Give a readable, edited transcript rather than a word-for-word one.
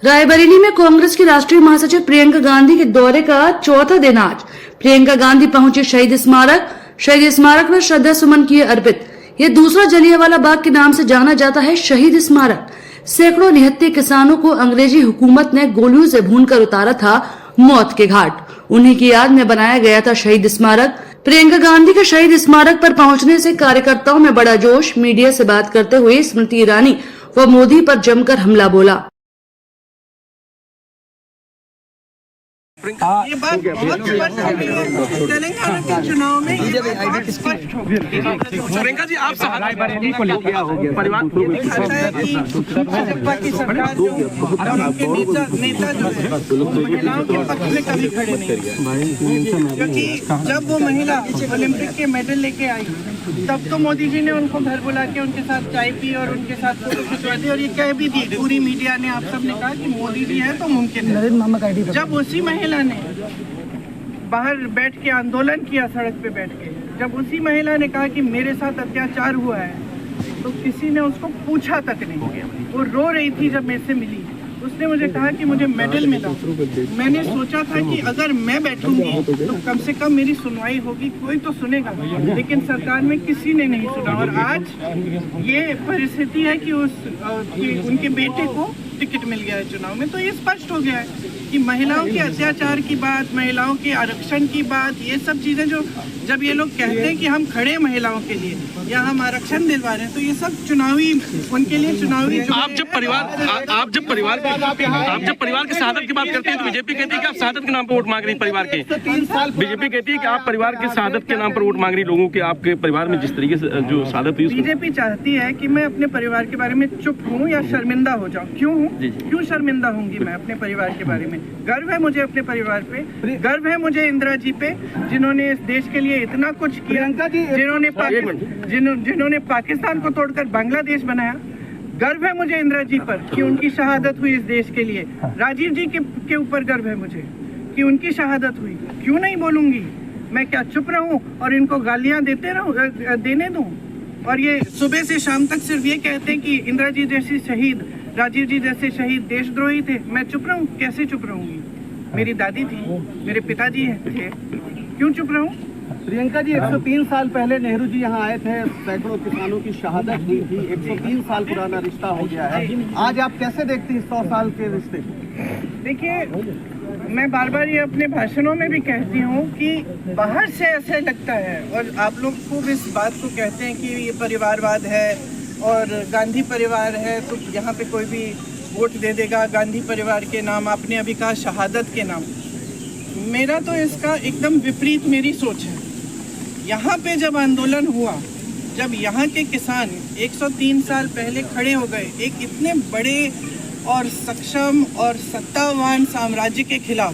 रायबरेली में कांग्रेस की राष्ट्रीय महासचिव प्रियंका गांधी के दौरे का चौथा दिन आज प्रियंका गांधी पहुंचे शहीद स्मारक में श्रद्धा सुमन किए अर्पित। यह दूसरा जलियांवाला बाग के नाम से जाना जाता है शहीद स्मारक। सैकड़ों निहत्थे किसानों को अंग्रेजी हुकूमत ने गोलियों से भूनकर उतारा था मौत के घाट। उन्हीं की याद में बनाया गया था शहीद स्मारक। प्रियंका गांधी के शहीद स्मारक पर पहुंचने से कार्यकर्ताओं में बड़ा जोश। मीडिया से बात करते हुए स्मृति ईरानी व मोदी पर जमकर हमला बोला। ये बात बहुत स्पष्ट हो गई है तेलंगाना के चुनाव में, ये बात स्पष्ट हो गई। प्रियंका जी, आप रायबरेली को लेकर परिवार दिखाता है कि भाजपा की सरकार जो और उनके नेता जो है महिलाओं के पक्ष में कभी खड़े नहीं, क्योंकि जब वो महिला ओलंपिक के मेडल लेके आई तब तो मोदी जी ने उनको घर बुला के उनके साथ चाय पी और उनके साथ फोटो खिंचवा दी और ये कह भी दी, पूरी मीडिया ने, आप सब ने कहा कि मोदी जी है तो मुमकिन है। जब उसी महिला ने बाहर बैठ के आंदोलन किया, सड़क पे बैठ के, जब उसी महिला ने कहा कि मेरे साथ अत्याचार हुआ है, तो किसी ने उसको पूछा तक नहीं किया। वो रो रही थी जब मेरे से मिली, उसने मुझे कहा कि मुझे मेडल मिला। मैंने सोचा था कि अगर मैं बैठूंगी तो कम से कम मेरी सुनवाई होगी, कोई तो सुनेगा, लेकिन सरकार में किसी ने नहीं सुना। और आज ये परिस्थिति है कि उनके बेटे को टिकट मिल गया है चुनाव में। तो ये स्पष्ट हो गया है कि महिलाओं के अत्याचार की बात, महिलाओं के आरक्षण की बात, ये सब चीजें जो जब ये लोग कहते हैं कि हम खड़े हैं महिलाओं के लिए या हम आरक्षण दिलवा रहे हैं, तो ये सब चुनावी, उनके लिए चुनावी। आप जब परिवार की शहादत की बात करते हैं तो बीजेपी कहती है कि आप शहादत के नाम पर वोट मांग रही परिवार के। बीजेपी कहती है कि आप परिवार के शहादत के नाम पर वोट मांग रही लोगों के, आपके परिवार में जिस तरीके से जो शहादत हुई। बीजेपी चाहती है कि मैं अपने परिवार के बारे में चुप हूँ या शर्मिंदा हो जाऊँ। क्यों शर्मिंदा होंगी मैं अपने परिवार के बारे में? गर्व है मुझे अपने परिवार पे, गर्व है मुझे इंदिरा जी पे, जिन्होंने इस देश के लिए इतना कुछ किया, जिन्होंने पाकिस्तान को तोड़कर बांग्लादेश बनाया। गर्व है मुझे इंदिरा जी पर कि उनकी शहादत हुई इस देश के लिए। राजीव जी के ऊपर गर्व है मुझे कि उनकी शहादत हुई। क्यों नहीं बोलूंगी? मैं क्या चुप रहूं और इनको गालियां देने दूं? और ये सुबह से शाम तक सिर्फ ये कहते हैं कि इंदिरा जी जैसी शहीद, राजीव जी जैसे शहीद देशद्रोही थे। मैं चुप रहूं? कैसे चुप रहूंगी? मेरी दादी थी, मेरे पिताजी थे, क्यों चुप रहूं? प्रियंका जी, 103 साल पहले नेहरू जी यहाँ आए थे, सैकड़ों किसानों की शहादत हुई थी, 103 साल पुराना रिश्ता हो गया है। आज आप कैसे देखते हैं 100 साल के रिश्ते? देखिए, मैं बार बार ये अपने भाषणों में भी कहती हूँ कि बाहर से ऐसे लगता है और आप लोग खूब इस बात को कहते हैं कि ये परिवारवाद है और गांधी परिवार है तो यहाँ पे कोई भी वोट दे देगा गांधी परिवार के नाम। आपने अभी कहा शहादत के नाम। मेरा तो इसका एकदम विपरीत मेरी सोच है। यहाँ पे जब आंदोलन हुआ, जब यहाँ के किसान 103 साल पहले खड़े हो गए एक इतने बड़े और सक्षम और सत्तावान साम्राज्य के खिलाफ,